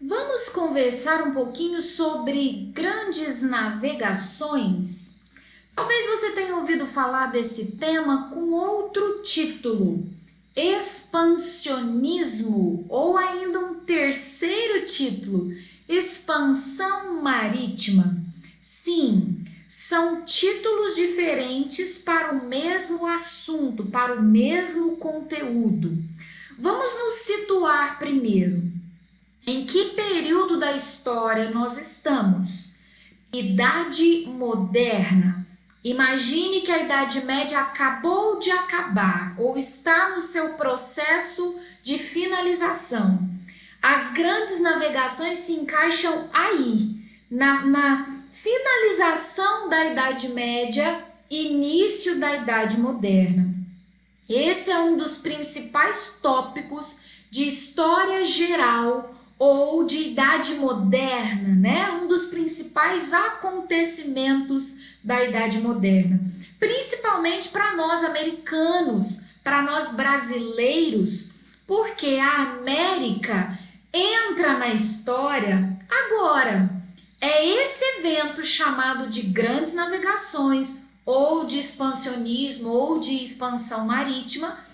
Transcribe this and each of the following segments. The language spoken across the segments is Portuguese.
Vamos conversar um pouquinho sobre grandes navegações? Talvez você tenha ouvido falar desse tema com outro título, expansionismo, ou ainda um terceiro título, expansão marítima. Sim, são títulos diferentes para o mesmo assunto, para o mesmo conteúdo. Vamos nos situar primeiro. Em que período da história nós estamos? Idade moderna. Imagine que a Idade Média acabou de acabar ou está no seu processo de finalização. As grandes navegações se encaixam aí, na finalização da Idade Média, início da Idade Moderna. Esse é um dos principais tópicos de história geral ou de idade moderna, né? Um dos principais acontecimentos da idade moderna, principalmente para nós americanos, para nós brasileiros, porque a América entra na história agora. É esse evento chamado de grandes navegações, ou de expansionismo, ou de expansão marítima,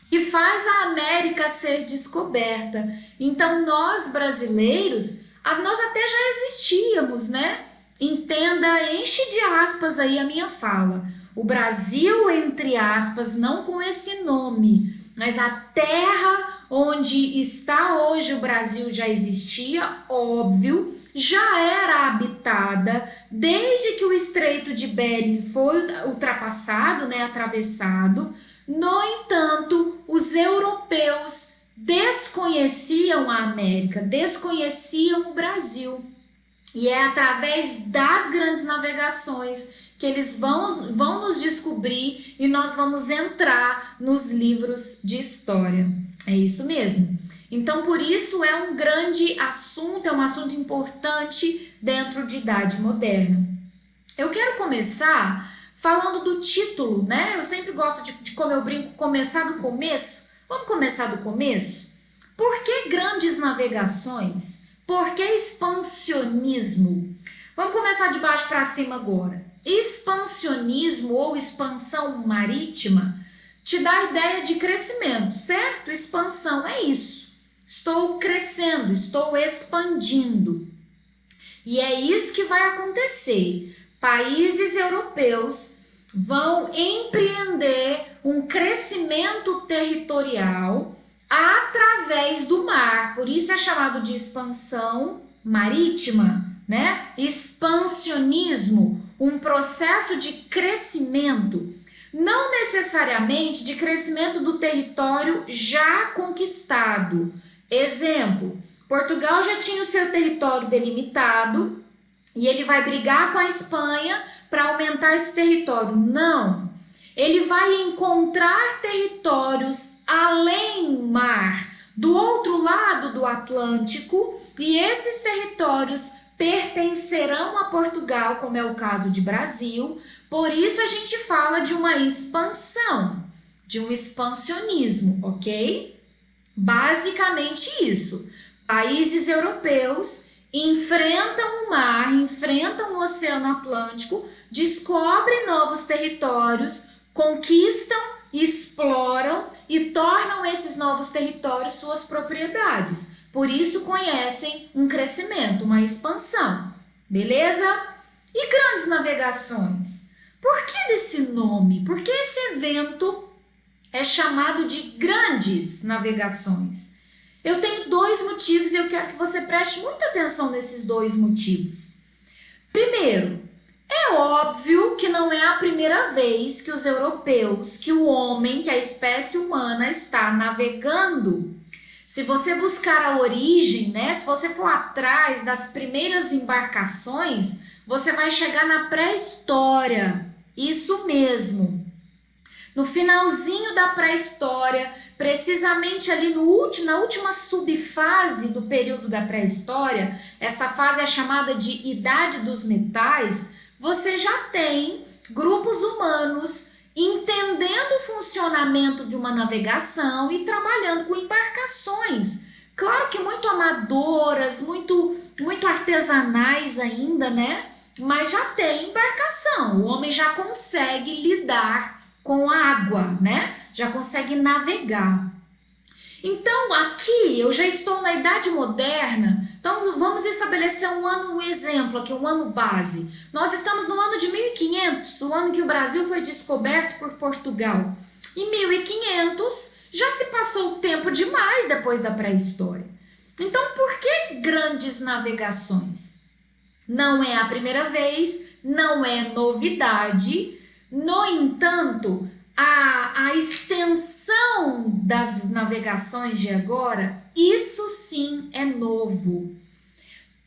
que faz a América ser descoberta. Então, nós brasileiros, nós até já existíamos, né? Entenda, enche de aspas aí a minha fala. O Brasil, entre aspas, não com esse nome, mas a terra onde está hoje o Brasil já existia, óbvio, já era habitada desde que o Estreito de Bering foi ultrapassado, né, atravessado. No entanto, os europeus desconheciam a América, desconheciam o Brasil. E é através das grandes navegações que eles vão nos descobrir e nós vamos entrar nos livros de história. É isso mesmo. Então, por isso é um grande assunto, é um assunto importante dentro de idade moderna. Eu quero começar falando do título, né? Eu sempre gosto de como eu brinco, começar do começo. Vamos começar do começo? Por que grandes navegações? Por que expansionismo? Vamos começar de baixo para cima agora. Expansionismo ou expansão marítima te dá a ideia de crescimento, certo? Expansão é isso. Estou crescendo, estou expandindo. E é isso que vai acontecer. Países europeus vão empreender um crescimento territorial através do mar. Por isso é chamado de expansão marítima, né? Expansionismo, um processo de crescimento, não necessariamente de crescimento do território já conquistado. Exemplo, Portugal já tinha o seu território delimitado e ele vai brigar com a Espanha para aumentar esse território. Não, ele vai encontrar territórios além do mar, do outro lado do Atlântico, e esses territórios pertencerão a Portugal, como é o caso de Brasil. Por isso a gente fala de uma expansão, de um expansionismo, ok? Basicamente isso. Países europeus enfrentam o mar, enfrentam o Oceano Atlântico, descobrem novos territórios, conquistam, exploram e tornam esses novos territórios suas propriedades. Por isso conhecem um crescimento, uma expansão. Beleza? E grandes navegações? Por que desse nome? Por que esse evento é chamado de grandes navegações? Eu tenho dois motivos e eu quero que você preste muita atenção nesses dois motivos. Primeiro, é óbvio que não é a primeira vez que os europeus, que o homem, que a espécie humana está navegando. Se você buscar a origem, né, se você for atrás das primeiras embarcações, você vai chegar na pré-história. Isso mesmo. No finalzinho da pré-história, precisamente ali na última subfase do período da pré-história, essa fase é chamada de Idade dos Metais, você já tem grupos humanos entendendo o funcionamento de uma navegação e trabalhando com embarcações Claro que muito amadoras, muito artesanais ainda, né? Mas já tem embarcação, o homem já consegue lidar com a água, né? Já consegue navegar. Então, aqui eu já estou na Idade Moderna, então vamos estabelecer um exemplo aqui, um ano base. Nós estamos no ano de 1500, o ano que o Brasil foi descoberto por Portugal. Em 1500 já se passou tempo demais depois da pré-história. Então, por que grandes navegações? Não é a primeira vez, não é novidade. No entanto, a extensão das navegações de agora, isso sim é novo.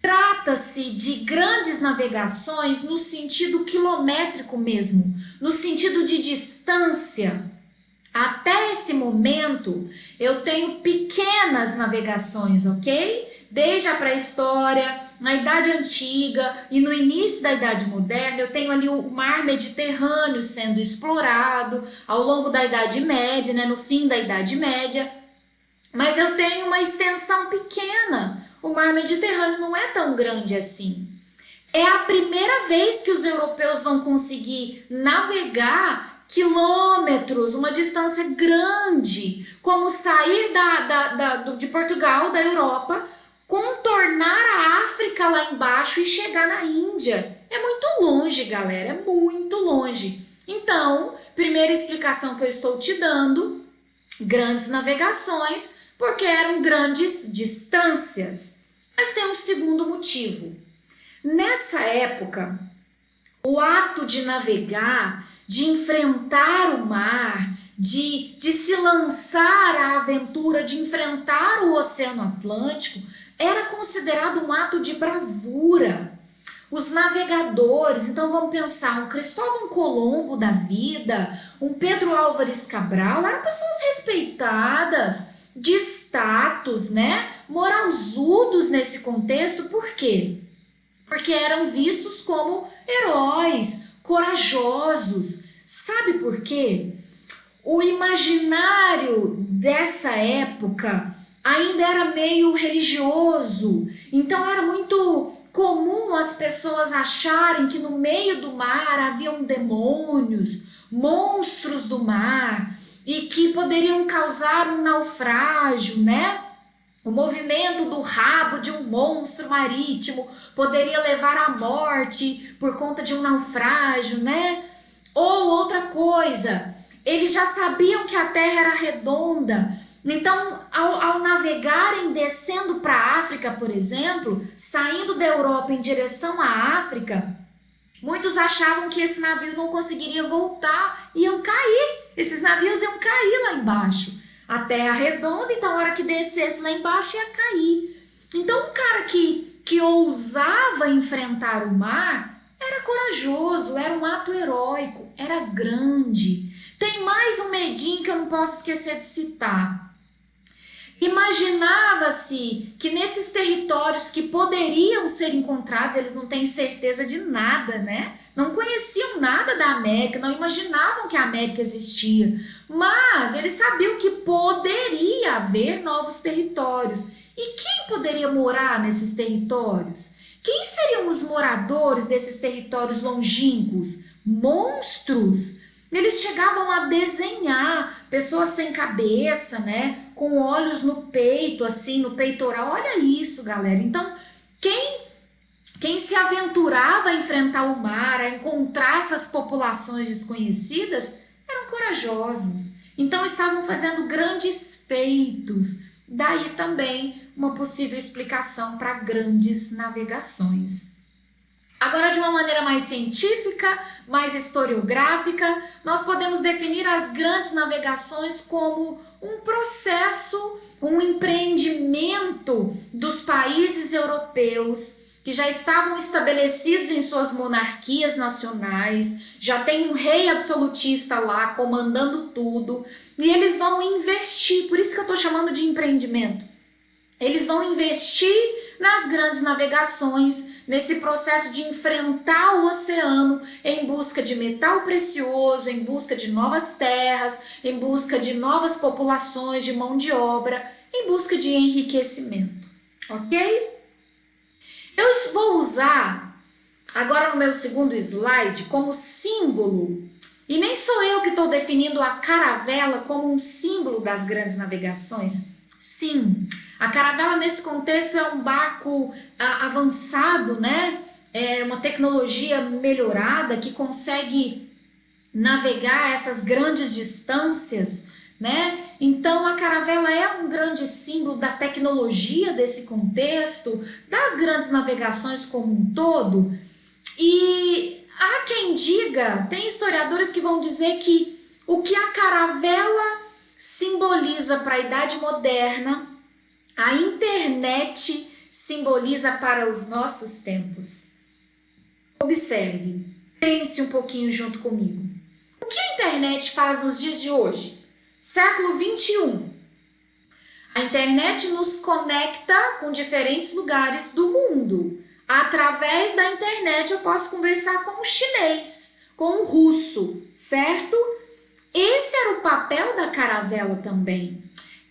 Trata-se de grandes navegações no sentido quilométrico mesmo, no sentido de distância. Até esse momento, eu tenho pequenas navegações, ok? Desde a pré-história, na Idade Antiga e no início da Idade Moderna, eu tenho ali o mar Mediterrâneo sendo explorado ao longo da Idade Média, né, no fim da Idade Média. Mas eu tenho uma extensão pequena. O mar Mediterrâneo não é tão grande assim. É a primeira vez que os europeus vão conseguir navegar quilômetros, uma distância grande, como sair de Portugal, da Europa, contornar a África lá embaixo e chegar na Índia. É muito longe, galera, é muito longe. Então, primeira explicação que eu estou te dando, grandes navegações, porque eram grandes distâncias. Mas tem um segundo motivo. Nessa época, o ato de navegar, de enfrentar o mar, de se lançar à aventura, de enfrentar o Oceano Atlântico, era considerado um ato de bravura. Os navegadores, então vamos pensar, um Cristóvão Colombo da vida, um Pedro Álvares Cabral, eram pessoas respeitadas, de status, né? Moralzudos nesse contexto, por quê? Porque eram vistos como heróis, corajosos. Sabe por quê? O imaginário dessa época ainda era meio religioso, então era muito comum as pessoas acharem que no meio do mar haviam demônios, monstros do mar, e que poderiam causar um naufrágio, né? O movimento do rabo de um monstro marítimo poderia levar à morte por conta de um naufrágio, né? Ou outra coisa, eles já sabiam que a Terra era redonda, então ao navegarem descendo para a África, por exemplo, saindo da Europa em direção à África, muitos achavam que esse navio não conseguiria voltar, iam cair, esses navios iam cair lá embaixo. A terra redonda, então a hora que descesse lá embaixo ia cair. Então um cara que ousava enfrentar o mar era corajoso, era um ato heróico, era grande. Tem mais um medinho que eu não posso esquecer de citar. Imaginava-se que nesses territórios que poderiam ser encontrados, eles não têm certeza de nada, né? Não conheciam nada da América, não imaginavam que a América existia, mas eles sabiam que poderia haver novos territórios. E quem poderia morar nesses territórios? Quem seriam os moradores desses territórios longínquos? Monstros! Eles chegavam a desenhar pessoas sem cabeça, né? Com olhos no peito, assim, no peitoral. Olha isso, galera. Então, quem se aventurava a enfrentar o mar, a encontrar essas populações desconhecidas, eram corajosos. Então, estavam fazendo grandes feitos. Daí também uma possível explicação para grandes navegações. Agora, de uma maneira mais científica, mais historiográfica, nós podemos definir as grandes navegações como um processo, um empreendimento dos países europeus que já estavam estabelecidos em suas monarquias nacionais, já tem um rei absolutista lá comandando tudo, e eles vão investir, por isso que eu estou chamando de empreendimento. Eles vão investir nas grandes navegações, nesse processo de enfrentar o oceano em busca de metal precioso, em busca de novas terras, em busca de novas populações, de mão de obra. em busca de enriquecimento, ok? Eu vou usar agora no meu segundo slide como símbolo, e nem sou eu que estou definindo a caravela como um símbolo das grandes navegações. Sim, a caravela nesse contexto é um barco avançado, né? É uma tecnologia melhorada que consegue navegar essas grandes distâncias, né? Então a caravela é um grande símbolo da tecnologia desse contexto, das grandes navegações como um todo. E há quem diga, tem historiadores que vão dizer que o que a caravela simboliza para a Idade Moderna, a internet simboliza para os nossos tempos. Observe, pense um pouquinho junto comigo. O que a internet faz nos dias de hoje? Século 21. A internet nos conecta com diferentes lugares do mundo. Através da internet eu posso conversar com o chinês, com o russo, certo? Esse era o papel da caravela também.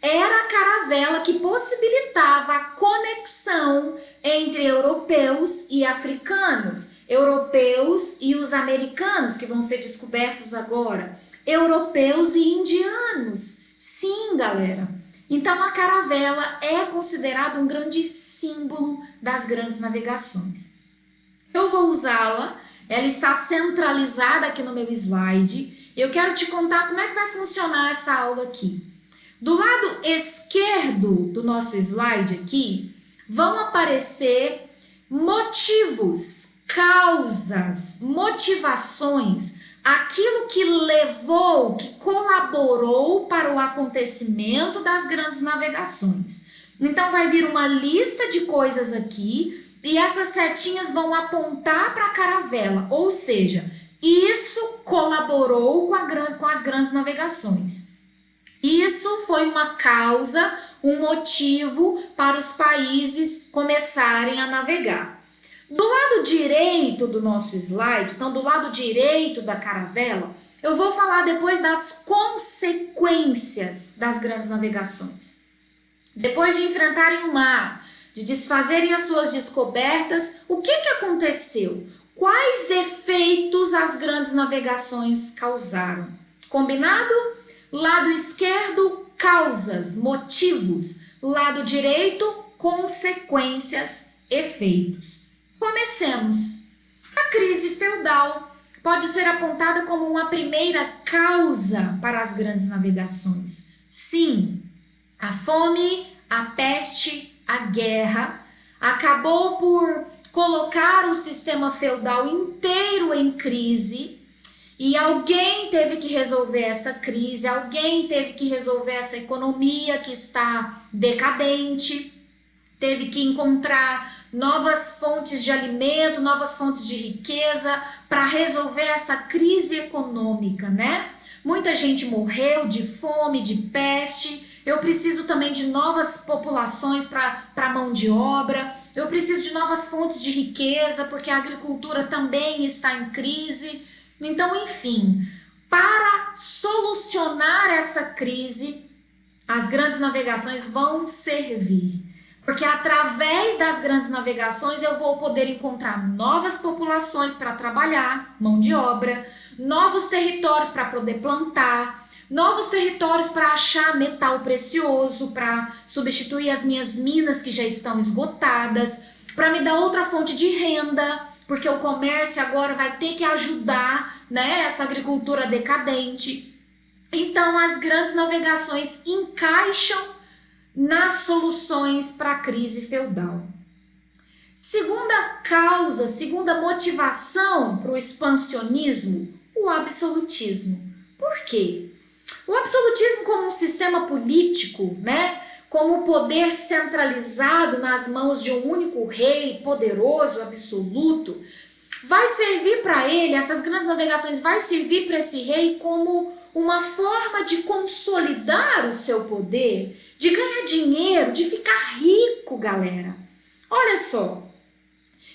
Era a caravela que possibilitava a conexão entre europeus e africanos, europeus e os americanos, que vão ser descobertos agora, europeus e indianos. Sim, galera. Então a caravela é considerada um grande símbolo das grandes navegações. Eu vou usá-la, ela está centralizada aqui no meu slide. Eu quero te contar como é que vai funcionar essa aula aqui. Do lado esquerdo do nosso slide aqui, vão aparecer motivos, causas, motivações, aquilo que levou, que colaborou para o acontecimento das grandes navegações. Então vai vir uma lista de coisas aqui e essas setinhas vão apontar para a caravela, ou seja, isso colaborou com as grandes navegações. Isso foi uma causa, um motivo para os países começarem a navegar. Do lado direito do nosso slide, então do lado direito da caravela, eu vou falar depois das consequências das grandes navegações. Depois de enfrentarem o mar, de desfazerem as suas descobertas, o que aconteceu? Quais efeitos as grandes navegações causaram? Combinado? Lado esquerdo, causas, motivos. Lado direito, consequências, efeitos. Comecemos. A crise feudal pode ser apontada como uma primeira causa para as grandes navegações. Sim, a fome, a peste, a guerra acabou por colocar o sistema feudal inteiro em crise. E alguém teve que resolver essa crise, alguém teve que resolver essa economia que está decadente, teve que encontrar novas fontes de alimento, novas fontes de riqueza para resolver essa crise econômica, né? Muita gente morreu de fome, de peste. Eu preciso também de novas populações para mão de obra. Eu preciso de novas fontes de riqueza, porque a agricultura também está em crise. Então, enfim, para solucionar essa crise, as grandes navegações vão servir. Porque através das grandes navegações eu vou poder encontrar novas populações para trabalhar, mão de obra, novos territórios para poder plantar, novos territórios para achar metal precioso, para substituir as minhas minas que já estão esgotadas, para me dar outra fonte de renda, porque o comércio agora vai ter que ajudar, né, essa agricultura decadente. Então as grandes navegações encaixam nas soluções para a crise feudal. Segunda causa, segunda motivação para o expansionismo, o absolutismo. Por quê? O absolutismo como um sistema político, né, como o poder centralizado nas mãos de um único rei poderoso, absoluto, vai servir para ele, essas grandes navegações vai servir para esse rei como uma forma de consolidar o seu poder, de ganhar dinheiro, de ficar rico, galera. Olha só,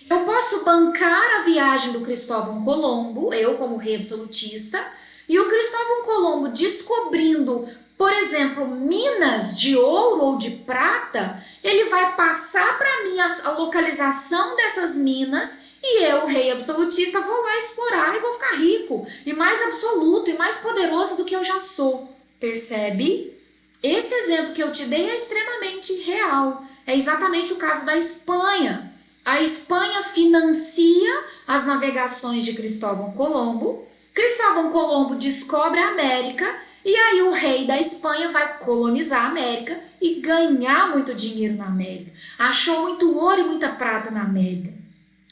eu posso bancar a viagem do Cristóvão Colombo, eu como rei absolutista, e o Cristóvão Colombo descobrindo por exemplo, minas de ouro ou de prata, ele vai passar para mim a localização dessas minas e eu, rei absolutista, vou lá explorar e vou ficar rico e mais absoluto e mais poderoso do que eu já sou. Percebe? Esse exemplo que eu te dei é extremamente real. É exatamente o caso da Espanha. A Espanha financia as navegações de Cristóvão Colombo. Cristóvão Colombo descobre a América e aí o rei da Espanha vai colonizar a América e ganhar muito dinheiro na América. Achou muito ouro e muita prata na América.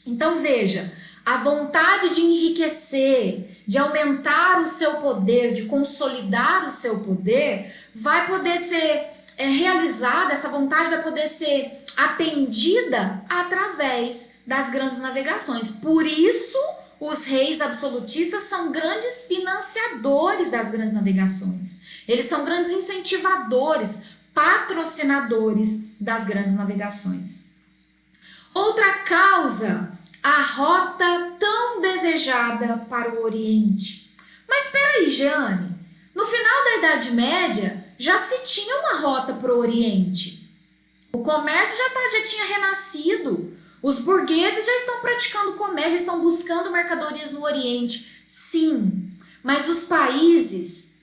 Então veja, a vontade de enriquecer, de aumentar o seu poder, de consolidar o seu poder, vai poder ser realizada, essa vontade vai poder ser atendida através das grandes navegações. Por isso, os reis absolutistas são grandes financiadores das grandes navegações. Eles são grandes incentivadores, patrocinadores das grandes navegações. Outra causa, a rota tão desejada para o Oriente. Mas espera aí, Jeane, no final da Idade Média já se tinha uma rota para o Oriente. O comércio já tinha renascido. Os burgueses já estão praticando comércio, já estão buscando mercadorias no Oriente. Sim, mas os países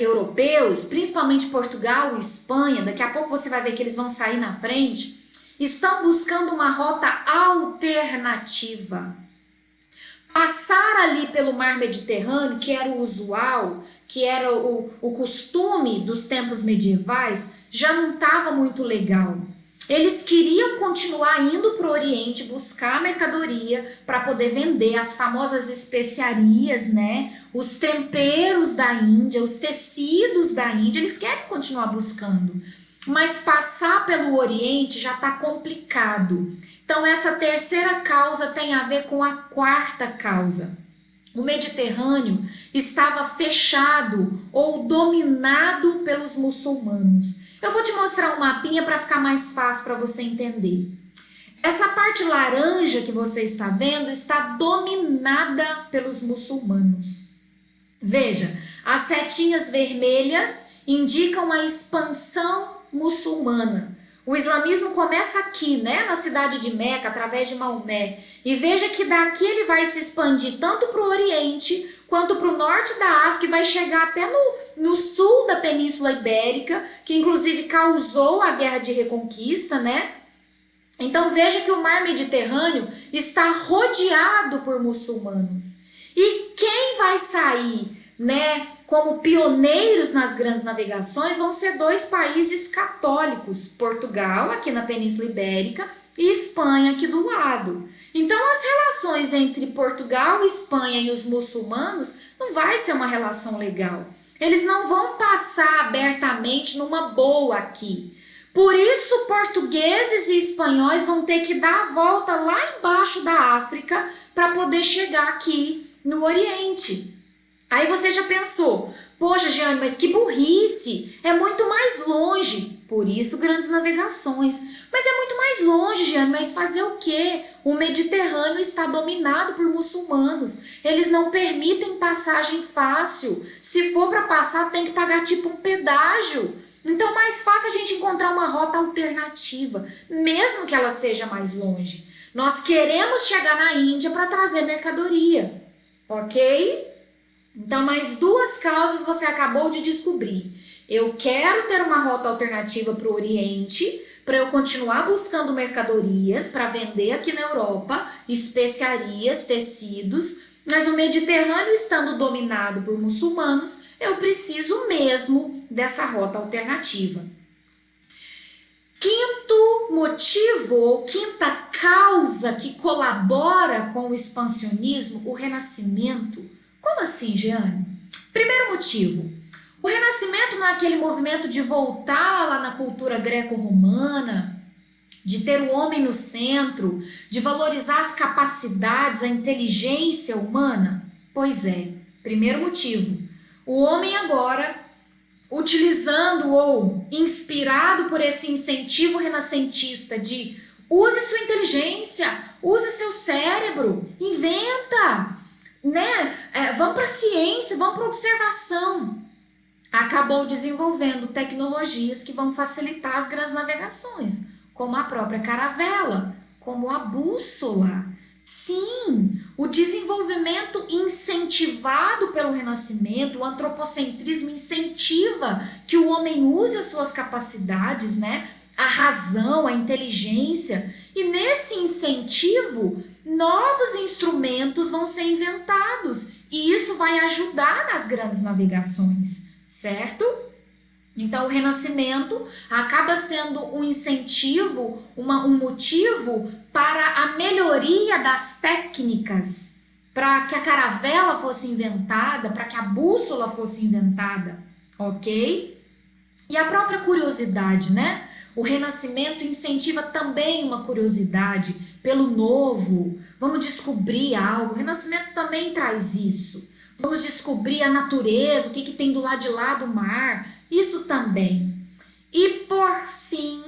europeus, principalmente Portugal e Espanha, daqui a pouco você vai ver que eles vão sair na frente, estão buscando uma rota alternativa. Passar ali pelo mar Mediterrâneo, que era o usual, que era o costume dos tempos medievais, já não estava muito legal. Eles queriam continuar indo para o Oriente, buscar mercadoria para poder vender as famosas especiarias, né? Os temperos da Índia, os tecidos da Índia, eles querem continuar buscando. Mas passar pelo Oriente já está complicado. Então essa terceira causa tem a ver com a quarta causa. O Mediterrâneo estava fechado ou dominado pelos muçulmanos. Eu vou te mostrar um mapinha para ficar mais fácil para você entender. Essa parte laranja que você está vendo está dominada pelos muçulmanos. Veja, as setinhas vermelhas indicam a expansão muçulmana. O islamismo começa aqui, né, na cidade de Meca, através de Maomé. E veja que daqui ele vai se expandir tanto para o Oriente quanto para o norte da África e vai chegar até no sul da Península Ibérica, que inclusive causou a Guerra de Reconquista, né? Então veja que o mar Mediterrâneo está rodeado por muçulmanos. E quem vai sair, né, como pioneiros nas grandes navegações vão ser dois países católicos, Portugal, aqui na Península Ibérica, e Espanha, aqui do lado. Então, as relações entre Portugal, Espanha e os muçulmanos não vai ser uma relação legal. Eles não vão passar abertamente numa boa aqui. Por isso, portugueses e espanhóis vão ter que dar a volta lá embaixo da África para poder chegar aqui no Oriente. Aí você já pensou, poxa, Jeane, mas que burrice, é muito mais longe. Por isso, grandes navegações. Mas é muito mais longe, Jeane, mas fazer o quê? O Mediterrâneo está dominado por muçulmanos. Eles não permitem passagem fácil. Se for para passar, tem que pagar tipo um pedágio. Então, mais fácil a gente encontrar uma rota alternativa, mesmo que ela seja mais longe. Nós queremos chegar na Índia para trazer mercadoria, ok? Então, mais duas causas você acabou de descobrir. Eu quero ter uma rota alternativa para o Oriente, para eu continuar buscando mercadorias para vender aqui na Europa, especiarias, tecidos, mas o Mediterrâneo estando dominado por muçulmanos, eu preciso mesmo dessa rota alternativa. Quinto motivo, ou quinta causa que colabora com o expansionismo, o Renascimento. Como assim, Jeane? Primeiro motivo, o Renascimento não é aquele movimento de voltar lá na cultura greco-romana, de ter o homem no centro, de valorizar as capacidades, a inteligência humana? Pois é, primeiro motivo, o homem agora, utilizando ou inspirado por esse incentivo renascentista de use sua inteligência, use o seu cérebro, inventa, né? Vamos para a ciência, vamos para a observação. acabou desenvolvendo tecnologias que vão facilitar as grandes navegações, como a própria caravela, como a bússola. Sim, o desenvolvimento incentivado pelo Renascimento, o antropocentrismo incentiva que o homem use as suas capacidades, né? A razão, a inteligência, e nesse incentivo, novos instrumentos vão ser inventados, e isso vai ajudar nas grandes navegações, certo? Então, o Renascimento acaba sendo um incentivo, um motivo para a melhoria das técnicas, para que a caravela fosse inventada, para que a bússola fosse inventada, ok? E a própria curiosidade, né? O Renascimento incentiva também uma curiosidade pelo novo. Vamos descobrir algo. O Renascimento também traz isso. Vamos descobrir a natureza, o que tem do lado de lá do mar. Isso também. E por fim,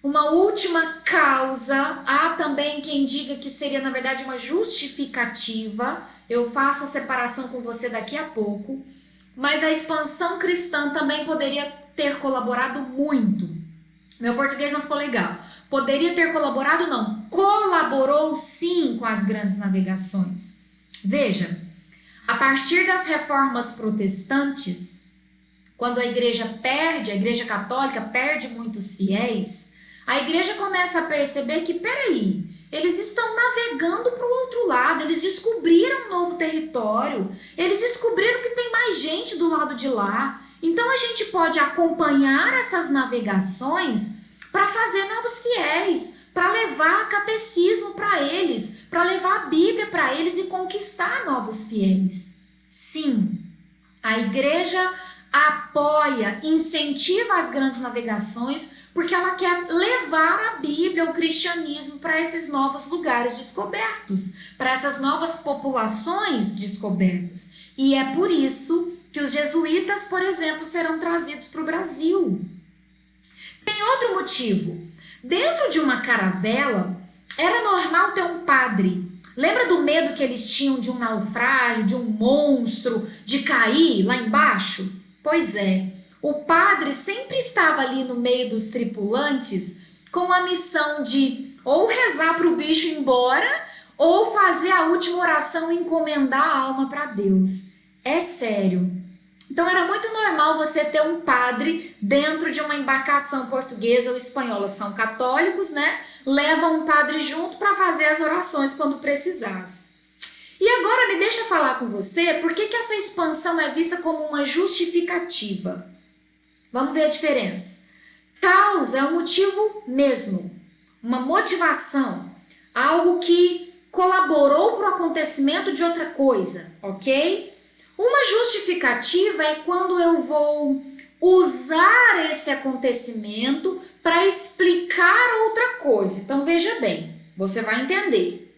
uma última causa. Há também quem diga que seria, na verdade, uma justificativa. Eu faço a separação com você daqui a pouco. Mas a expansão cristã também poderia ter colaborado muito. Meu português não ficou legal. Poderia ter colaborado, não. Colaborou sim com as grandes navegações. Veja, a partir das reformas protestantes, quando a igreja católica perde muitos fiéis, a igreja começa a perceber que, peraí, eles estão navegando para o outro lado, eles descobriram um novo território, eles descobriram que tem mais gente do lado de lá. Então a gente pode acompanhar essas navegações para fazer novos fiéis, para levar catecismo para eles, para levar a Bíblia para eles e conquistar novos fiéis. Sim, a igreja apoia, incentiva as grandes navegações porque ela quer levar a Bíblia, o cristianismo para esses novos lugares descobertos, para essas novas populações descobertas. E é por isso que os jesuítas, por exemplo, serão trazidos para o Brasil. Tem outro motivo. Dentro de uma caravela, era normal ter um padre. Lembra do medo que eles tinham de um naufrágio, de um monstro, de cair lá embaixo? Pois é, o padre sempre estava ali no meio dos tripulantes com a missão de ou rezar para o bicho ir embora ou fazer a última oração e encomendar a alma para Deus. É sério. Então era muito normal você ter um padre dentro de uma embarcação portuguesa ou espanhola. São católicos, né? Levam um padre junto para fazer as orações quando precisasse. E agora me deixa falar com você por que essa expansão é vista como uma justificativa. Vamos ver a diferença. Causa é um motivo mesmo, uma motivação, algo que colaborou para o acontecimento de outra coisa, ok? Uma justificativa é quando eu vou usar esse acontecimento para explicar outra coisa. Então veja bem, você vai entender.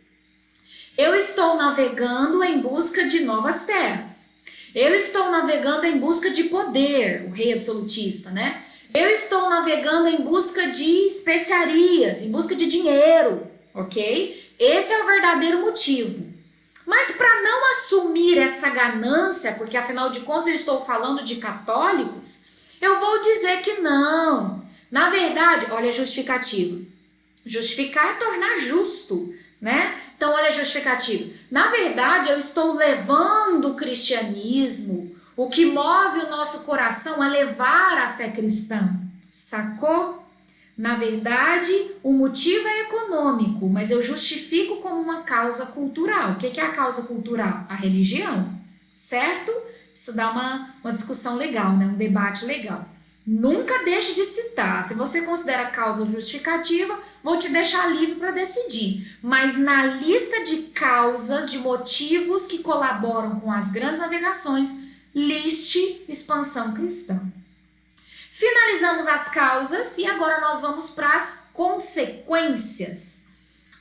Eu estou navegando em busca de novas terras. Eu estou navegando em busca de poder, o rei absolutista, né? Eu estou navegando em busca de especiarias, em busca de dinheiro, ok? Esse é o verdadeiro motivo. Mas para não assumir essa ganância, porque afinal de contas eu estou falando de católicos, eu vou dizer que não. Na verdade, olha a justificativa. Justificar é tornar justo, né? Então, olha a justificativa. Na verdade, eu estou levando o cristianismo, o que move o nosso coração a levar a fé cristã. Sacou? Na verdade, o motivo é econômico, mas eu justifico como uma causa cultural. O que é a causa cultural? A religião, certo? Isso dá uma discussão legal, né? Um debate legal. Nunca deixe de citar. Se você considera causa justificativa, vou te deixar livre para decidir. Mas na lista de causas, de motivos que colaboram com as grandes navegações, liste expansão cristã. Finalizamos as causas e agora nós vamos para as consequências.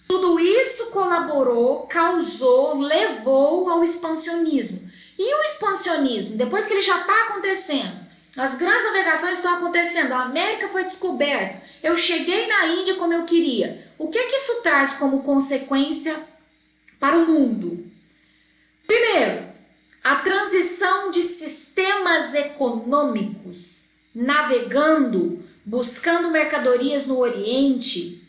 Tudo isso colaborou, causou, levou ao expansionismo. E o expansionismo, depois que ele já está acontecendo, as grandes navegações estão acontecendo, a América foi descoberta, eu cheguei na Índia como eu queria. O que isso traz como consequência para o mundo? Primeiro, A transição de sistemas econômicos, navegando, buscando mercadorias no Oriente,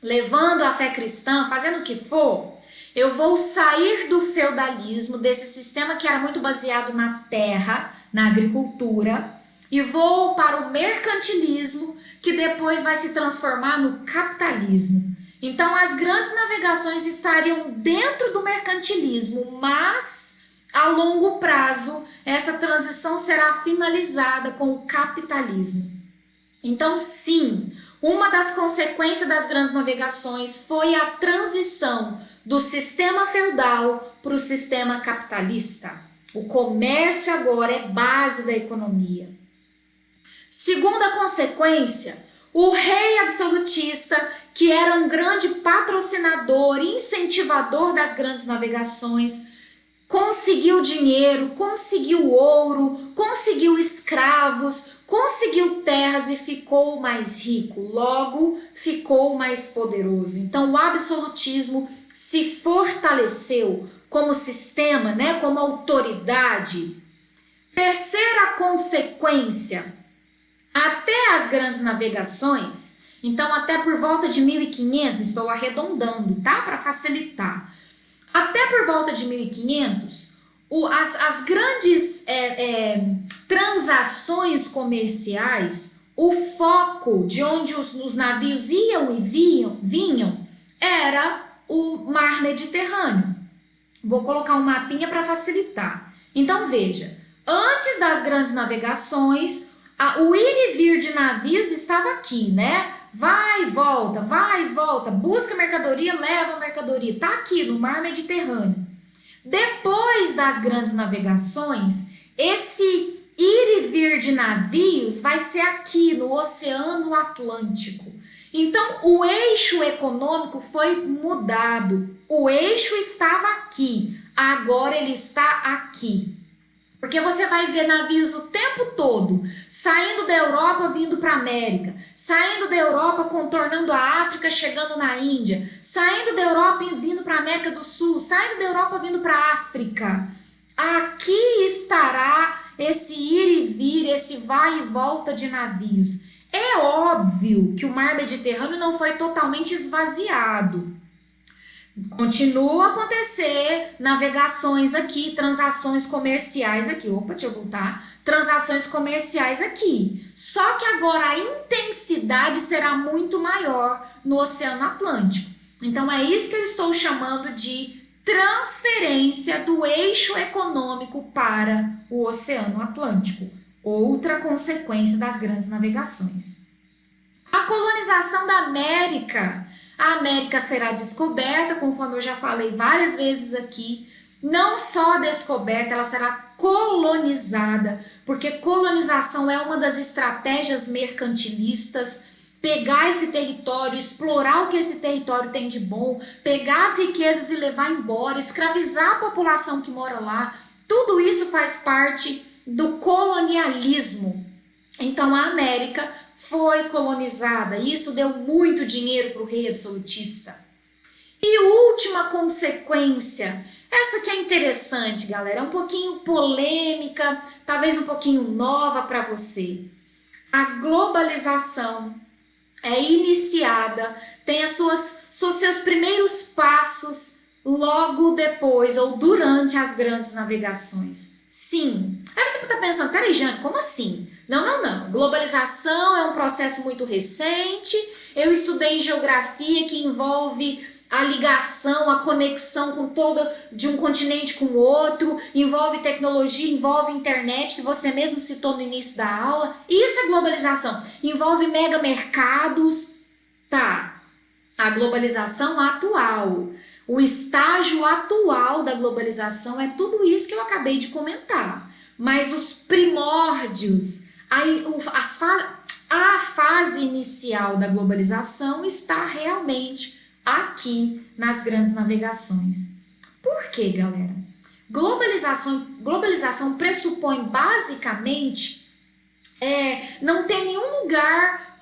levando a fé cristã, fazendo o que for, eu vou sair do feudalismo, desse sistema que era muito baseado na terra, na agricultura, e vou para o mercantilismo, que depois vai se transformar no capitalismo. Então, as grandes navegações estariam dentro do mercantilismo, mas a longo prazo essa transição será finalizada com o capitalismo. Então, sim, uma das consequências das grandes navegações foi a transição do sistema feudal para o sistema capitalista. O comércio agora é base da economia. Segunda consequência, o rei absolutista, que era um grande patrocinador e incentivador das grandes navegações, conseguiu dinheiro, conseguiu ouro, conseguiu escravos, conseguiu terras e ficou mais rico, logo ficou mais poderoso. Então o absolutismo se fortaleceu como sistema, né, como autoridade. Terceira consequência, até as grandes navegações, então até por volta de 1500, estou arredondando, tá, para facilitar. Até por volta de 1500, as grandes transações comerciais, o foco de onde os navios iam e vinham era o mar Mediterrâneo. Vou colocar um mapinha para facilitar. Então veja, antes das grandes navegações, o ir e vir de navios estava aqui, né? Vai e volta, busca mercadoria, leva mercadoria. Está aqui no mar Mediterrâneo. Depois das grandes navegações, esse ir e vir de navios vai ser aqui no Oceano Atlântico. Então, o eixo econômico foi mudado. O eixo estava aqui, agora ele está aqui. Porque você vai ver navios o tempo todo, saindo da Europa, vindo para a América, saindo da Europa, contornando a África, chegando na Índia, saindo da Europa e vindo para a América do Sul, saindo da Europa, vindo para a África. Aqui estará esse ir e vir, esse vai e volta de navios. É óbvio que o mar Mediterrâneo não foi totalmente esvaziado. Continua a acontecer navegações aqui, transações comerciais aqui. Opa, deixa eu voltar. Transações comerciais aqui. Só que agora a intensidade será muito maior no Oceano Atlântico. Então é isso que eu estou chamando de transferência do eixo econômico para o Oceano Atlântico. Outra consequência das grandes navegações. A colonização da América. A América será descoberta, conforme eu já falei várias vezes aqui. Não só descoberta, ela será colonizada, porque colonização é uma das estratégias mercantilistas. Pegar esse território, explorar o que esse território tem de bom, pegar as riquezas e levar embora, escravizar a população que mora lá. Tudo isso faz parte do colonialismo. Então a América foi colonizada, e isso deu muito dinheiro para o rei absolutista. E última consequência, essa que é interessante, galera, é um pouquinho polêmica, talvez um pouquinho nova para você. A globalização é iniciada, tem seus primeiros passos logo depois ou durante as grandes navegações. Sim. Aí você está pensando, peraí, Jane, como assim? Não. Globalização é um processo muito recente. Eu estudei geografia que envolve a ligação, a conexão de um continente com o outro, envolve tecnologia, envolve internet, que você mesmo citou no início da aula. Isso é globalização. Envolve megamercados. Tá. A globalização atual. O estágio atual da globalização é tudo isso que eu acabei de comentar. Mas os primórdios, a fase inicial da globalização está realmente aqui nas grandes navegações. Por quê, galera? Globalização pressupõe basicamente não tem nenhum lugar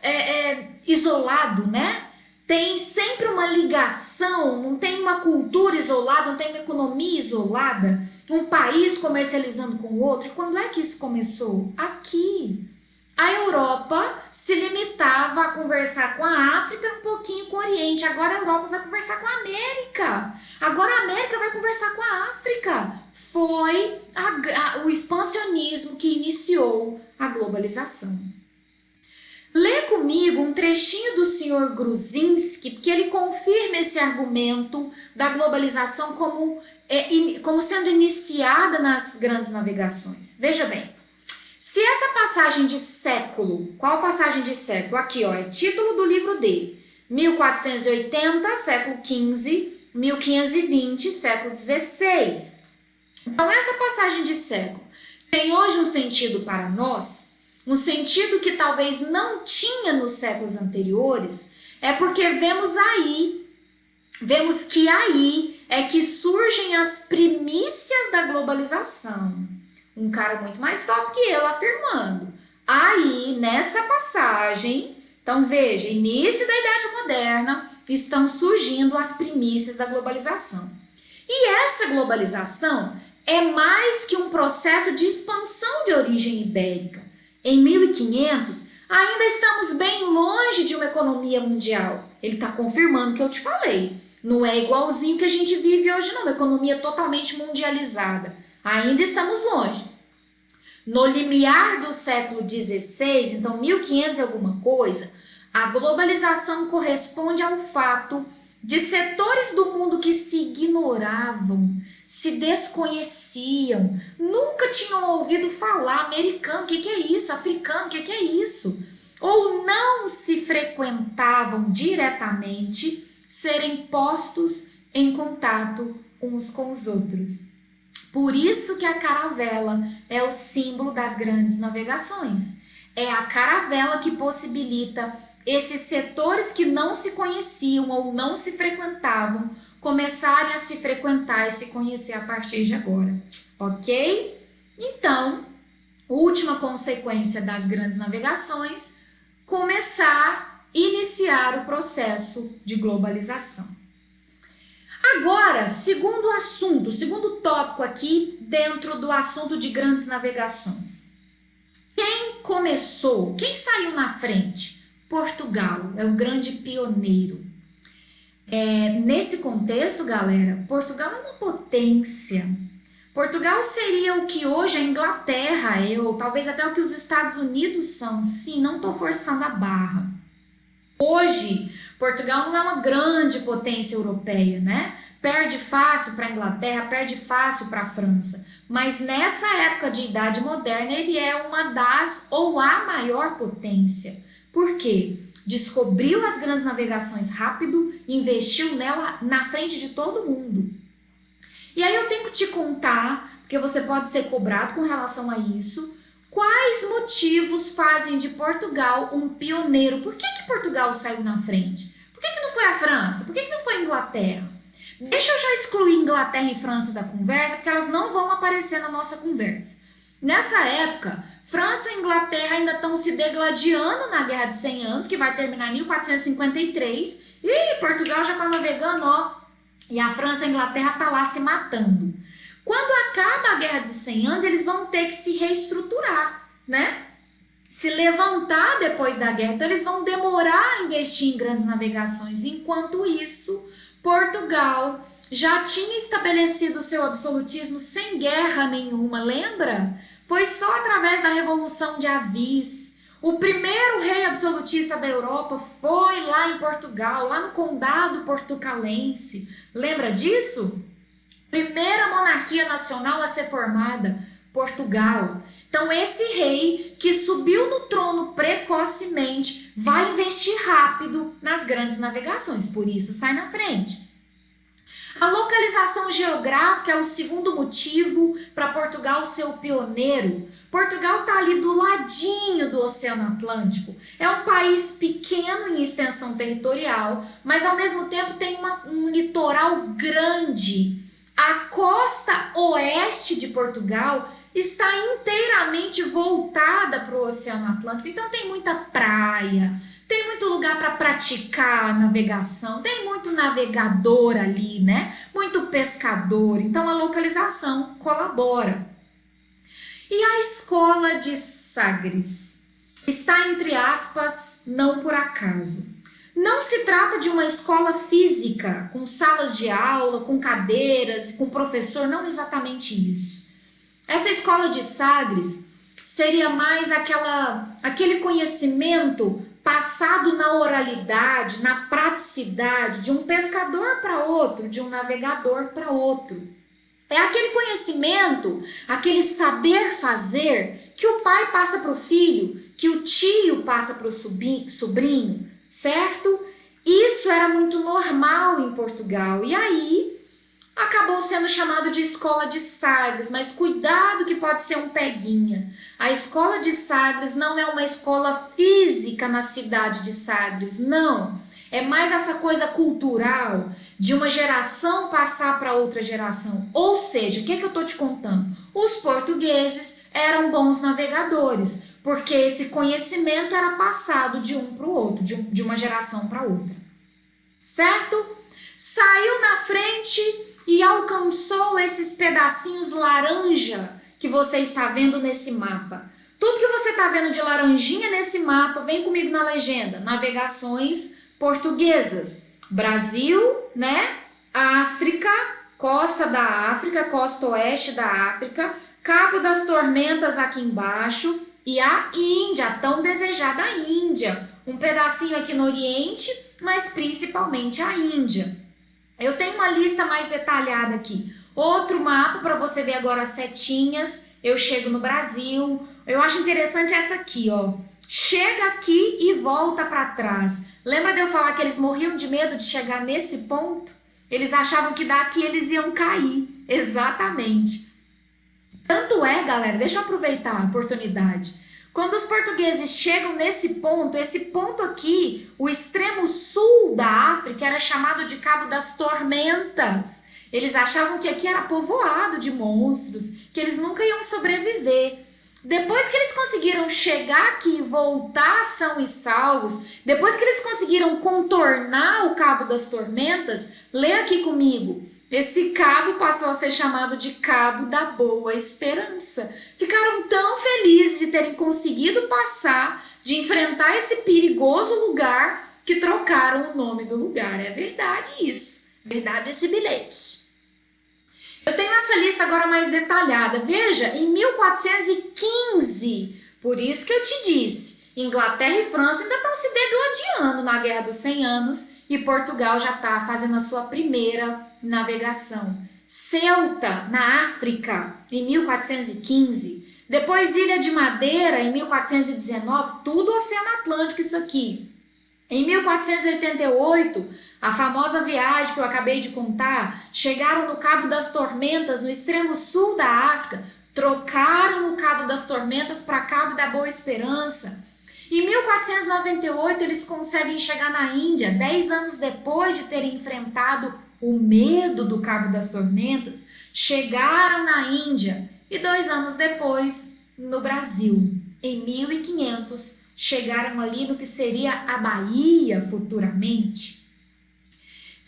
isolado, né? Tem sempre uma ligação, não tem uma cultura isolada, não tem uma economia isolada. um país comercializando com o outro. E quando é que isso começou? Aqui. A Europa se limitava a conversar com a África, um pouquinho com o Oriente. Agora a Europa vai conversar com a América. Agora a América vai conversar com a África. Foi o expansionismo que iniciou a globalização. Lê comigo um trechinho do Sr. Gruzinski, porque ele confirma esse argumento da globalização como sendo iniciada nas grandes navegações. Veja bem, se essa passagem de século, qual passagem de século? Aqui, ó, é título do livro dele, 1480, século XV, 1520, século XVI. Então, essa passagem de século tem hoje um sentido para nós, um sentido que talvez não tinha nos séculos anteriores, é porque vemos que aí é que surgem as primícias da globalização. Um cara muito mais top que eu afirmando. Aí, nessa passagem, então veja, início da Idade Moderna, estão surgindo as primícias da globalização. E essa globalização é mais que um processo de expansão de origem ibérica. Em 1500, ainda estamos bem longe de uma economia mundial. Ele está confirmando o que eu te falei. Não é igualzinho que a gente vive hoje, não. Uma economia totalmente mundializada. Ainda estamos longe. No limiar do século XVI, então 1500 e alguma coisa, a globalização corresponde ao fato de setores do mundo que se ignoravam, se desconheciam, nunca tinham ouvido falar americano, o que é isso? Africano, o que é isso? Ou não se frequentavam diretamente, serem postos em contato uns com os outros. Por isso que a caravela é o símbolo das grandes navegações. É a caravela que possibilita esses setores que não se conheciam ou não se frequentavam começarem a se frequentar e se conhecer a partir de agora, ok? Então, última consequência das grandes navegações, iniciar o processo de globalização. Agora, segundo tópico aqui dentro do assunto de grandes navegações. Quem saiu na frente? Portugal é o grande pioneiro. Nesse contexto, galera, Portugal é uma potência. Portugal seria o que hoje a Inglaterra é, ou talvez até o que os Estados Unidos são. Sim, não estou forçando a barra. Hoje, Portugal não é uma grande potência europeia, né? Perde fácil para a Inglaterra, perde fácil para a França. Mas nessa época de Idade Moderna, ele é uma das ou a maior potência. Por quê? Descobriu as grandes navegações rápido, investiu nela na frente de todo mundo. E aí eu tenho que te contar, porque você pode ser cobrado com relação a isso, quais motivos fazem de Portugal um pioneiro. Por que Portugal saiu na frente? Por que não foi a França? Por que não foi a Inglaterra? Deixa eu já excluir Inglaterra e França da conversa, porque elas não vão aparecer na nossa conversa. Nessa época, França e Inglaterra ainda estão se degladiando na Guerra de 100 Anos, que vai terminar em 1453, e Portugal já está navegando, ó, e a França e a Inglaterra estão lá se matando. Quando acaba a Guerra de 100 Anos, eles vão ter que se reestruturar, né? Se levantar depois da guerra. Então, eles vão demorar a investir em grandes navegações. Enquanto isso, Portugal já tinha estabelecido seu absolutismo sem guerra nenhuma, lembra? Foi só através da Revolução de Avis. O primeiro rei absolutista da Europa foi lá em Portugal, lá no Condado Portucalense. Lembra disso? Primeira monarquia nacional a ser formada, Portugal. Então, esse rei que subiu no trono precocemente vai investir rápido nas grandes navegações, por isso sai na frente. A localização geográfica é o segundo motivo para Portugal ser o pioneiro. Portugal está ali do ladinho do Oceano Atlântico. É um país pequeno em extensão territorial, mas ao mesmo tempo tem um litoral grande. A costa oeste de Portugal está inteiramente voltada para o Oceano Atlântico, então tem muita praia, Tem muito lugar para praticar a navegação, tem muito navegador ali, né? Muito pescador, então a localização colabora. E a escola de Sagres está entre aspas, não por acaso. Não se trata de uma escola física, com salas de aula, com cadeiras, com professor, não exatamente isso. Essa escola de Sagres seria mais aquele conhecimento passado na oralidade, na praticidade, de um pescador para outro, de um navegador para outro. É aquele conhecimento, aquele saber fazer que o pai passa para o filho, que o tio passa para o sobrinho, certo? Isso era muito normal em Portugal e aí acabou sendo chamado de escola de Sagres, mas cuidado que pode ser um peguinha. A escola de Sagres não é uma escola física na cidade de Sagres, não. É mais essa coisa cultural de uma geração passar para outra geração. Ou seja, o que eu estou te contando? Os portugueses eram bons navegadores, porque esse conhecimento era passado de um para o outro, de uma geração para outra. Certo? Saiu na frente e alcançou esses pedacinhos laranja que você está vendo nesse mapa. Tudo que você está vendo de laranjinha nesse mapa, vem comigo na legenda. Navegações portuguesas. Brasil, né? África, costa da África, costa oeste da África, Cabo das Tormentas aqui embaixo e a Índia, a tão desejada Índia. Um pedacinho aqui no Oriente, mas principalmente a Índia. Eu tenho uma lista mais detalhada aqui. Outro mapa para você ver agora as setinhas. Eu chego no Brasil. Eu acho interessante essa aqui, ó. Chega aqui e volta para trás. Lembra de eu falar que eles morriam de medo de chegar nesse ponto? Eles achavam que daqui eles iam cair. Exatamente. Tanto é, galera, deixa eu aproveitar a oportunidade. Quando os portugueses chegam nesse ponto, esse ponto aqui, o extremo sul da África, era chamado de Cabo das Tormentas. Eles achavam que aqui era povoado de monstros, que eles nunca iam sobreviver. Depois que eles conseguiram chegar aqui e voltar são e salvos, depois que eles conseguiram contornar o Cabo das Tormentas, lê aqui comigo. Esse cabo passou a ser chamado de Cabo da Boa Esperança. Ficaram tão felizes de terem conseguido passar, de enfrentar esse perigoso lugar, que trocaram o nome do lugar. É verdade isso. É verdade esse bilhete. Eu tenho essa lista agora mais detalhada. Veja, em 1415, por isso que eu te disse, Inglaterra e França ainda estão se degladiando na Guerra dos 100 Anos e Portugal já está fazendo a sua primeira navegação. Ceuta, na África, em 1415. Depois Ilha de Madeira, em 1419, tudo Oceano Atlântico isso aqui. Em 1488, a famosa viagem que eu acabei de contar, chegaram no Cabo das Tormentas, no extremo sul da África, trocaram o Cabo das Tormentas para Cabo da Boa Esperança. Em 1498, eles conseguem chegar na Índia, 10 anos depois de terem enfrentado o medo do Cabo das Tormentas, chegaram na Índia e 2 anos depois no Brasil. Em 1500, chegaram ali no que seria a Bahia futuramente.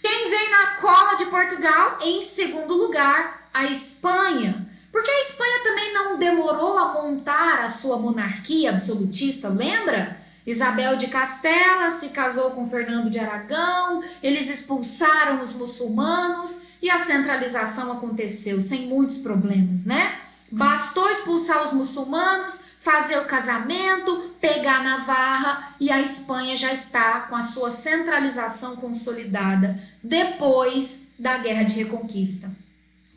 Quem vem na cola de Portugal? Em segundo lugar, a Espanha. Porque a Espanha também não demorou a montar a sua monarquia absolutista, lembra? Isabel de Castela se casou com Fernando de Aragão, eles expulsaram os muçulmanos e a centralização aconteceu sem muitos problemas, né? Bastou expulsar os muçulmanos, fazer o casamento, pegar Navarra e a Espanha já está com a sua centralização consolidada depois da Guerra de Reconquista.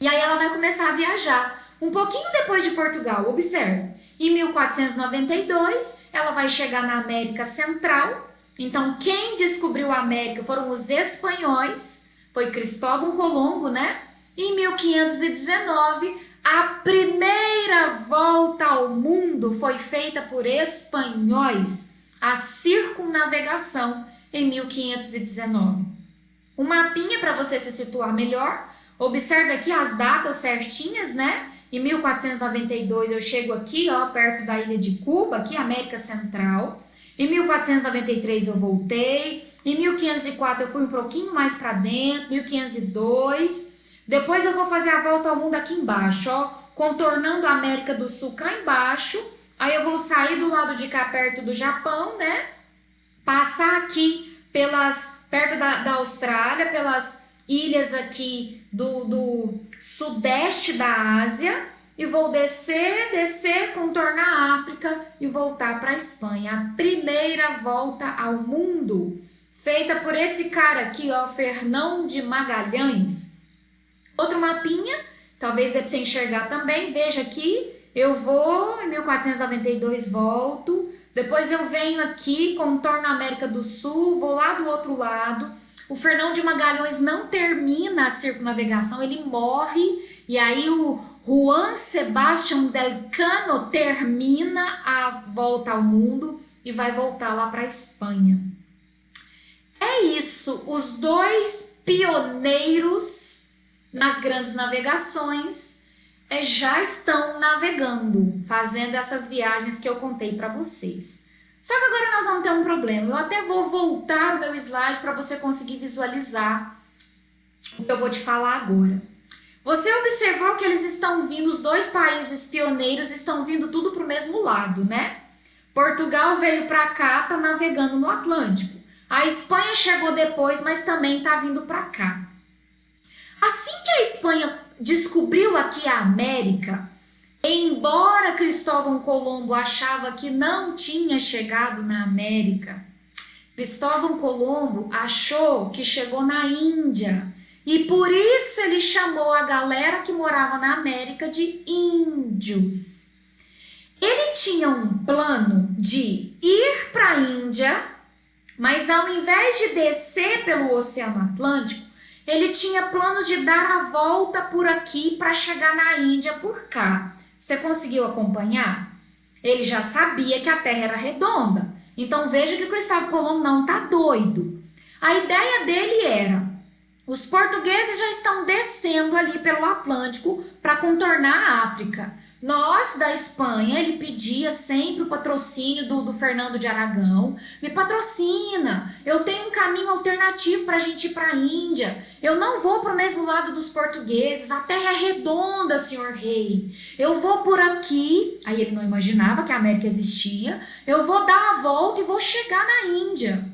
E aí ela vai começar a viajar, um pouquinho depois de Portugal, observe. Em 1492, ela vai chegar na América Central. Então, quem descobriu a América foram os espanhóis, foi Cristóvão Colombo, né? Em 1519, a primeira volta ao mundo foi feita por espanhóis, a circunnavegação, em 1519. Um mapinha para você se situar melhor. Observe aqui as datas certinhas, né? Em 1492 eu chego aqui, ó, perto da ilha de Cuba, aqui América Central. Em 1493 eu voltei. Em 1504 eu fui um pouquinho mais para dentro. 1502. Depois eu vou fazer a volta ao mundo aqui embaixo, ó, contornando a América do Sul cá embaixo. Aí eu vou sair do lado de cá perto do Japão, né? Passar aqui perto da Austrália, pelas ilhas aqui do sudeste da Ásia. E vou descer, contornar a África e voltar para a Espanha. A primeira volta ao mundo, feita por esse cara aqui, ó, Fernão de Magalhães. Outro mapinha, talvez dê para você enxergar também. Veja aqui, eu vou em 1492, volto. Depois eu venho aqui, contorno a América do Sul, vou lá do outro lado. O Fernão de Magalhães não termina a circunnavegação, ele morre. E aí o Juan Sebastián del Cano termina a volta ao mundo e vai voltar lá para a Espanha. É isso, os dois pioneiros nas grandes navegações já estão navegando, fazendo essas viagens que eu contei para vocês. Só que agora nós vamos ter um problema. Eu até vou voltar o meu slide para você conseguir visualizar o que eu vou te falar agora. Você observou que eles estão vindo, os dois países pioneiros estão vindo tudo para o mesmo lado, né? Portugal veio para cá, está navegando no Atlântico. A Espanha chegou depois, mas também está vindo para cá. Assim que a Espanha descobriu aqui a América, embora Cristóvão Colombo achava que não tinha chegado na América, Cristóvão Colombo achou que chegou na Índia. E por isso ele chamou a galera que morava na América de índios. Ele tinha um plano de ir para a Índia, mas ao invés de descer pelo Oceano Atlântico, ele tinha planos de dar a volta por aqui para chegar na Índia por cá. Você conseguiu acompanhar? Ele já sabia que a Terra era redonda. Então veja que o Cristóvão Colombo não está doido. A ideia dele era: os portugueses já estão descendo ali pelo Atlântico para contornar a África. Nós, da Espanha, ele pedia sempre o patrocínio do Fernando de Aragão. Me patrocina, eu tenho um caminho alternativo para a gente ir para a Índia. Eu não vou para o mesmo lado dos portugueses, a terra é redonda, senhor rei. Eu vou por aqui, aí ele não imaginava que a América existia. Eu vou dar a volta e vou chegar na Índia.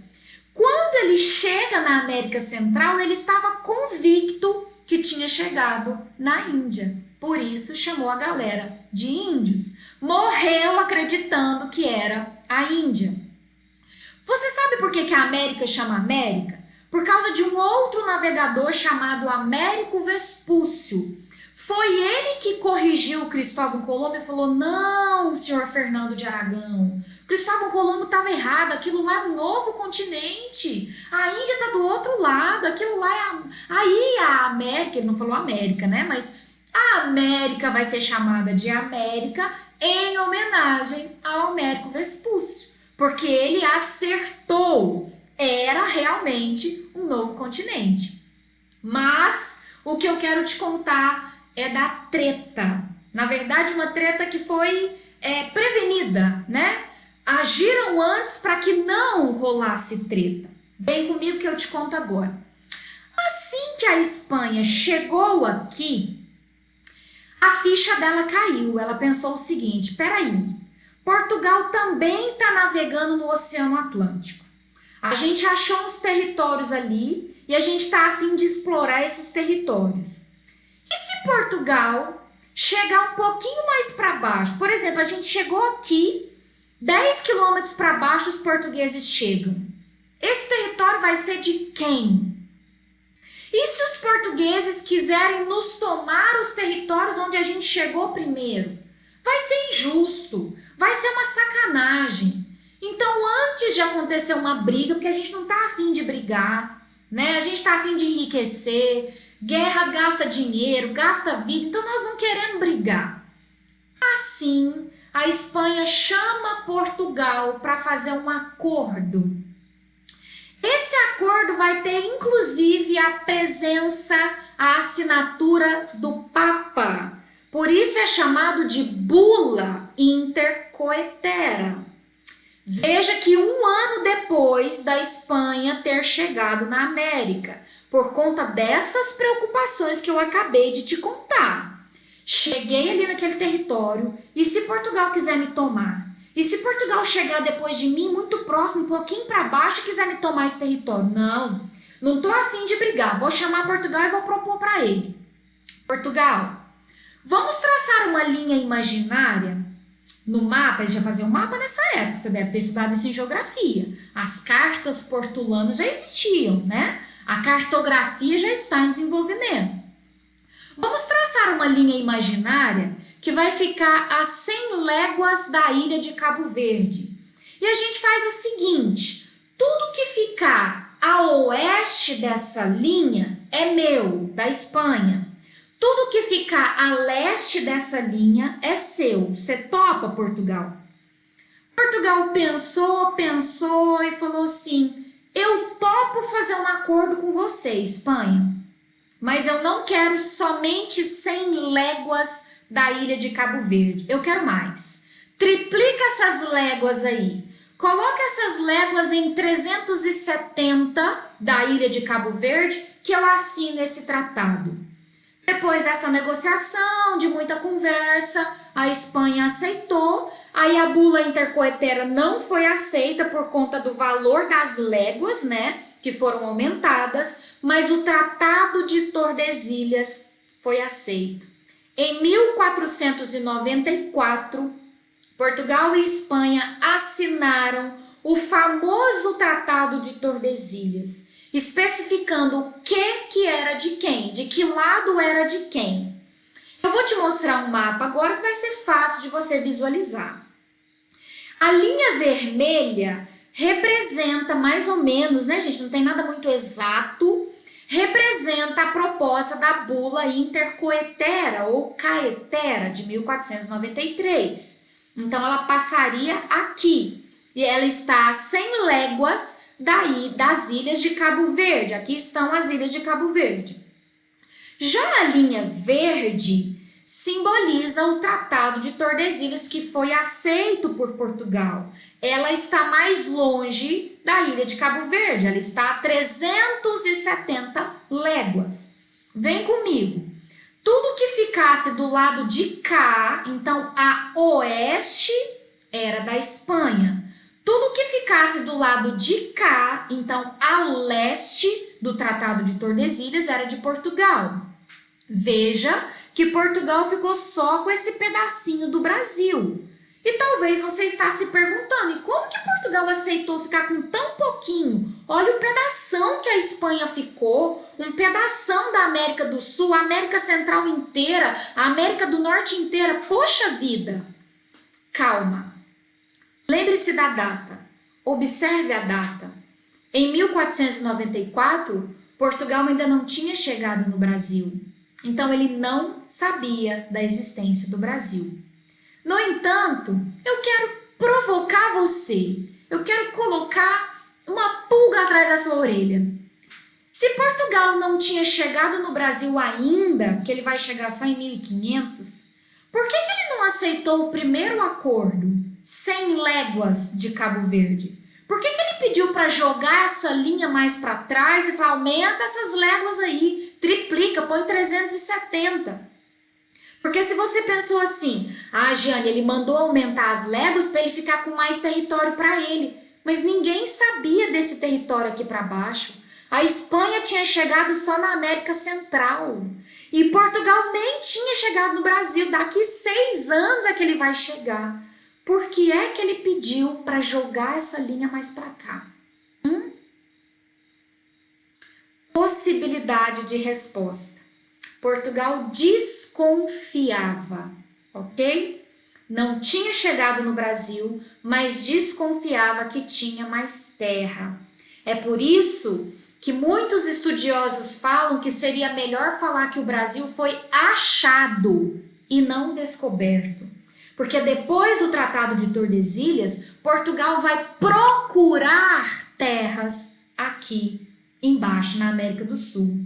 Quando ele chega na América Central, ele estava convicto que tinha chegado na Índia. Por isso chamou a galera de índios. Morreu acreditando que era a Índia. Você sabe por que a América chama América? Por causa de um outro navegador chamado Américo Vespúcio. Foi ele que corrigiu Cristóvão Colombo e falou: não, senhor Fernando de Aragão, Cristóvão Colombo estava errado, aquilo lá é um novo continente, a Índia está do outro lado, aquilo lá é aí a América, ele não falou América, né? Mas a América vai ser chamada de América em homenagem ao Américo Vespúcio, porque ele acertou, era realmente um novo continente. Mas o que eu quero te contar é da treta, na verdade uma treta que foi prevenida, né? Agiram antes para que não rolasse treta. Vem comigo que eu te conto agora. Assim que a Espanha chegou aqui, a ficha dela caiu. Ela pensou o seguinte: peraí, Portugal também está navegando no Oceano Atlântico. A gente achou uns territórios ali e a gente está a fim de explorar esses territórios. E se Portugal chegar um pouquinho mais para baixo? Por exemplo, a gente chegou aqui, 10 quilômetros para baixo os portugueses chegam. Esse território vai ser de quem? E se os portugueses quiserem nos tomar os territórios onde a gente chegou primeiro? Vai ser injusto, vai ser uma sacanagem. Então, antes de acontecer uma briga, porque a gente não está a fim de brigar, né? A gente está a fim de enriquecer, guerra gasta dinheiro, gasta vida, então nós não queremos brigar. Assim, a Espanha chama Portugal para fazer um acordo. Esse acordo vai ter, inclusive, a presença, a assinatura do Papa. Por isso é chamado de Bula Intercoetera. Veja que um ano depois da Espanha ter chegado na América, por conta dessas preocupações que eu acabei de te contar. Cheguei ali naquele território, e se Portugal quiser me tomar? E se Portugal chegar depois de mim, muito próximo, um pouquinho para baixo, e quiser me tomar esse território? Não estou afim de brigar. Vou chamar Portugal e vou propor para ele. Portugal, vamos traçar uma linha imaginária no mapa. Eles já faziam um mapa nessa época, você deve ter estudado isso em geografia. As cartas portulanas já existiam, né? A cartografia já está em desenvolvimento. Vamos traçar uma linha imaginária que vai ficar a 100 léguas da ilha de Cabo Verde. E a gente faz o seguinte, tudo que ficar a oeste dessa linha é meu, da Espanha. Tudo que ficar a leste dessa linha é seu. Você topa, Portugal? Portugal pensou e falou assim, eu topo fazer um acordo com você, Espanha, mas eu não quero somente 100 léguas da ilha de Cabo Verde. Eu quero mais. Triplica essas léguas aí. Coloca essas léguas em 370 da ilha de Cabo Verde que eu assino esse tratado. Depois dessa negociação, de muita conversa, a Espanha aceitou. Aí a bula intercoetera não foi aceita por conta do valor das léguas, né, que foram aumentadas, mas o Tratado de Tordesilhas foi aceito. Em 1494, Portugal e Espanha assinaram o famoso Tratado de Tordesilhas, especificando o que era de quem, de que lado era de quem. Eu vou te mostrar um mapa agora que vai ser fácil de você visualizar. A linha vermelha representa mais ou menos, né, gente? Não tem nada muito exato. Representa a proposta da bula intercoetera ou caetera de 1493. Então, ela passaria aqui. E ela está a 100 léguas das ilhas de Cabo Verde. Aqui estão as ilhas de Cabo Verde. Já a linha verde simboliza o Tratado de Tordesilhas, que foi aceito por Portugal. Ela está mais longe da ilha de Cabo Verde, ela está a 370 léguas. Vem comigo. Tudo que ficasse do lado de cá, então a oeste, era da Espanha. Tudo que ficasse do lado de cá, então a leste do Tratado de Tordesilhas, era de Portugal. Veja que Portugal ficou só com esse pedacinho do Brasil. E talvez você está se perguntando, e como que Portugal aceitou ficar com tão pouquinho? Olha o pedação que a Espanha ficou, um pedação da América do Sul, a América Central inteira, a América do Norte inteira. Poxa vida! Calma. Lembre-se da data. Observe a data. Em 1494, Portugal ainda não tinha chegado no Brasil. Então, ele não sabia da existência do Brasil. No entanto, eu quero provocar você. Eu quero colocar uma pulga atrás da sua orelha. Se Portugal não tinha chegado no Brasil ainda, porque ele vai chegar só em 1500, por que ele não aceitou o primeiro acordo, 100 léguas de Cabo Verde? Por que ele pediu para jogar essa linha mais para trás e para aumenta essas léguas aí, triplica, põe 370? Porque se você pensou assim, Giane, ele mandou aumentar as léguas para ele ficar com mais território para ele, mas ninguém sabia desse território aqui para baixo. A Espanha tinha chegado só na América Central e Portugal nem tinha chegado no Brasil. Daqui 6 anos é que ele vai chegar. Por que é que ele pediu para jogar essa linha mais para cá? Possibilidade de resposta. Portugal desconfiava, ok? Não tinha chegado no Brasil, mas desconfiava que tinha mais terra. É por isso que muitos estudiosos falam que seria melhor falar que o Brasil foi achado e não descoberto. Porque depois do Tratado de Tordesilhas, Portugal vai procurar terras aqui embaixo na América do Sul.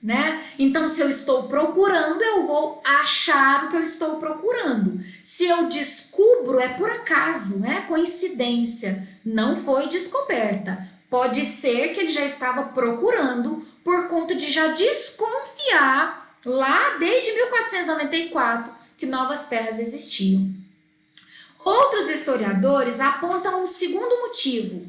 né? Então, se eu estou procurando, eu vou achar o que eu estou procurando. Se eu descubro, é por acaso, né? Coincidência, não foi descoberta. Pode ser que ele já estava procurando por conta de já desconfiar lá desde 1494 que novas terras existiam. Outros historiadores apontam um segundo motivo.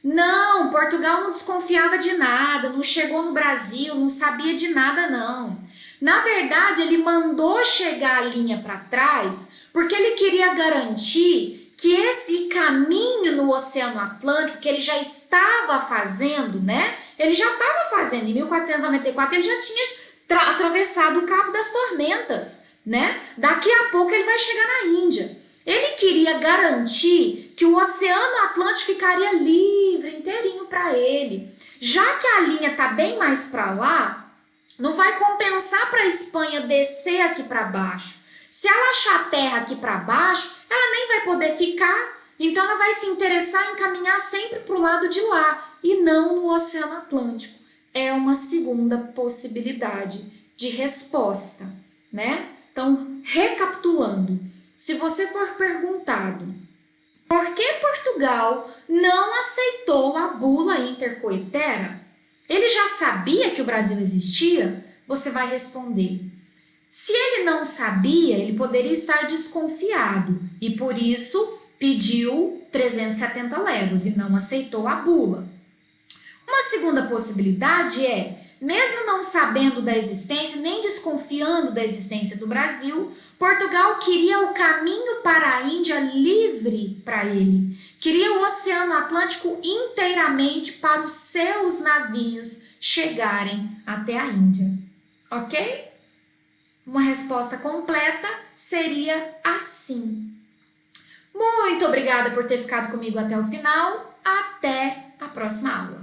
Não, Portugal não desconfiava de nada, não chegou no Brasil, não sabia de nada não. Na verdade, ele mandou chegar a linha para trás porque ele queria garantir que esse caminho no Oceano Atlântico que ele já estava fazendo, né? Ele já estava fazendo, em 1494 ele já tinha atravessado o Cabo das Tormentas, né? Daqui a pouco ele vai chegar na Índia. Ele queria garantir que o Oceano Atlântico ficaria livre, inteirinho para ele. Já que a linha está bem mais para lá, não vai compensar para a Espanha descer aqui para baixo. Se ela achar terra aqui para baixo, ela nem vai poder ficar. Então ela vai se interessar em caminhar sempre para o lado de lá e não no Oceano Atlântico. É uma segunda possibilidade de resposta, né? Então, recapitulando. Se você for perguntado por que Portugal não aceitou a bula intercoetera, ele já sabia que o Brasil existia? Você vai responder. Se ele não sabia, ele poderia estar desconfiado e por isso pediu 370 léguas e não aceitou a bula. Uma segunda possibilidade é, mesmo não sabendo da existência, nem desconfiando da existência do Brasil, Portugal queria o caminho para a Índia livre para ele. Queria o Oceano Atlântico inteiramente para os seus navios chegarem até a Índia. Ok? Uma resposta completa seria assim. Muito obrigada por ter ficado comigo até o final. Até a próxima aula.